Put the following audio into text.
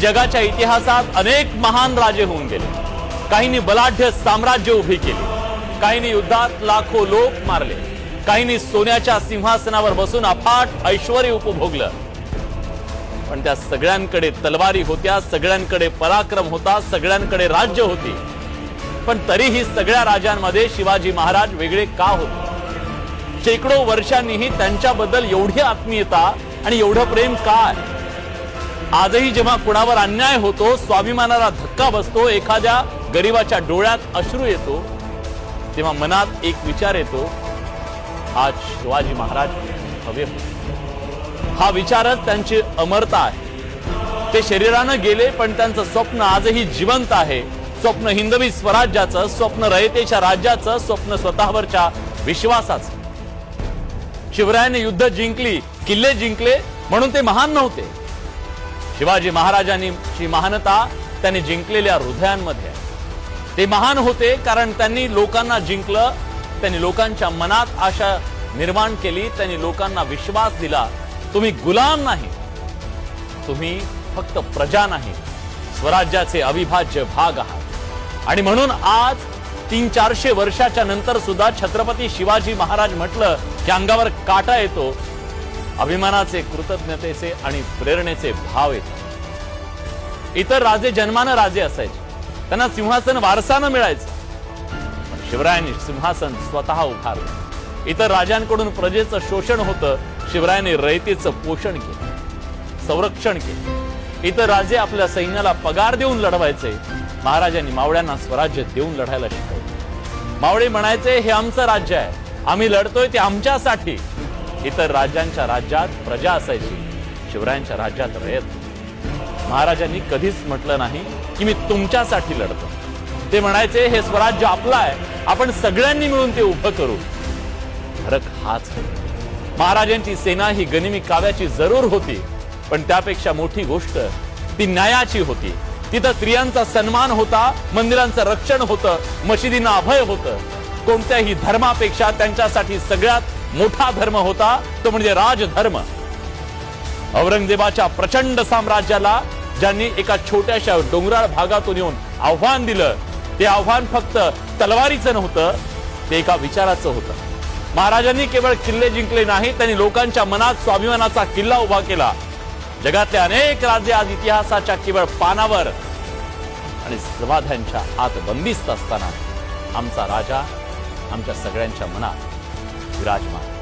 जगाच्या इतिहासात अनेक महान राजे होऊन गेले। काहींनी बलाढ्य साम्राज्य उभी केली, काहींनी युद्धात लाखो लोक मारले, काहींनी सोन्याच्या सिंहासनावर बसून अफाट ऐश्वर्य उपभोगलं। पण त्या सगळ्यांकडे तलवारी होत्या, सगळ्यांकडे पराक्रम होता, सगळ्यांकडे राज्य होती। पण तरीही सगळ्या राजांमध्ये शिवाजी महाराज वेगळे का होते? शेकडो वर्षांनीही त्यांच्याबद्दल एवढी आत्मीयता आणि एवढं प्रेम का आहे? आजही जेव्हा कुणावर अन्याय होतो, स्वाभिमानाला धक्का बसतो, एखाद्या गरीबाच्या डोळ्यात अश्रू येतो, तेव्हा मनात एक विचार येतो, आज शिवाजी महाराज हवे होते। हा विचारच त्यांची अमरता आहे। ते शरीरानं गेले, पण त्यांचं स्वप्न आजही जिवंत आहे। स्वप्न हिंदवी स्वराज्याचं, स्वप्न रयतेच्या राज्याचं, स्वप्न स्वतःवरच्या विश्वासाचं। शिवरायांनी युद्ध जिंकली, किल्ले जिंकले म्हणून ते महान नव्हते। शिवाजी महाराजांची महानता त्यांनी जिंकलेल्या हृदयांमध्ये आहे। ते महान होते कारण त्यांनी लोकांना जिंकलं, त्यांनी लोकांच्या मनात आशा निर्माण केली, त्यांनी लोकांना विश्वास दिला, तुम्ही गुलाम नाही, तुम्ही फक्त प्रजा नाही, स्वराज्याचे अविभाज्य भाग आहात। आणि म्हणून आज 300-400 वर्षाच्या नंतर सुद्धा छत्रपती शिवाजी महाराज म्हटलं की अंगावर काटा येतो, अभिमानाचे, कृतज्ञतेचे आणि प्रेरणेचे भाव येतात। इतर राजे जन्मानं राजे असायचे, त्यांना सिंहासन वारसानं मिळायचं, पण शिवरायांनी सिंहासन स्वतः उभारलं। इतर राजांकडून प्रजेचं शोषण होतं, शिवरायांनी रयतेचं पोषण केलं, संरक्षण केलं। इतर राजे आपल्या सैन्याला पगार देऊन लढवायचे, महाराजांनी मावळ्यांना स्वराज्य देऊन लढायला शिकवलं। मावळे म्हणायचे, हे आमचं राज्य आहे, आम्ही लढतोय ते आमच्यासाठी। इतर राज्यांच्या राज्यात प्रजा असायची, शिवरायांच्या राज्यात रयत। महाराजांनी कधीच म्हटलं नाही की मी तुमच्यासाठी लढतो, ते म्हणायचे हे स्वराज्य आपलं आहे, आपण सगळ्यांनी मिळून ते उभं करू। फरक हाच आहे। महाराजांची सेना ही गनिमी काव्याची जरूर होती, पण त्यापेक्षा मोठी गोष्ट ती न्यायाची होती। तिथं स्त्रियांचा सन्मान होता, मंदिरांचं रक्षण होतं, मशिदींना अभय होतं। कोणत्याही धर्मापेक्षा त्यांच्यासाठी सगळ्यात मोठा धर्म होता तो म्हणजे राजधर्म। औरंगजेबाच्या प्रचंड साम्राज्याला ज्यांनी एका छोट्याशा डोंगराळ भागातून येऊन आव्हान दिलं, ते आव्हान फक्त तलवारीचं नव्हतं, ते एका विचाराचं होतं। महाराजांनी केवळ किल्ले जिंकले नाही, त्यांनी लोकांच्या मनात स्वाभिमानाचा किल्ला उभा केला। जगातले अनेक राज्ये आज इतिहासाच्या केवळ पानावर आणि समाध्यांच्या आत बंदिस्त असताना आमचा राजा आमच्या सगळ्यांच्या मनात विराजमान।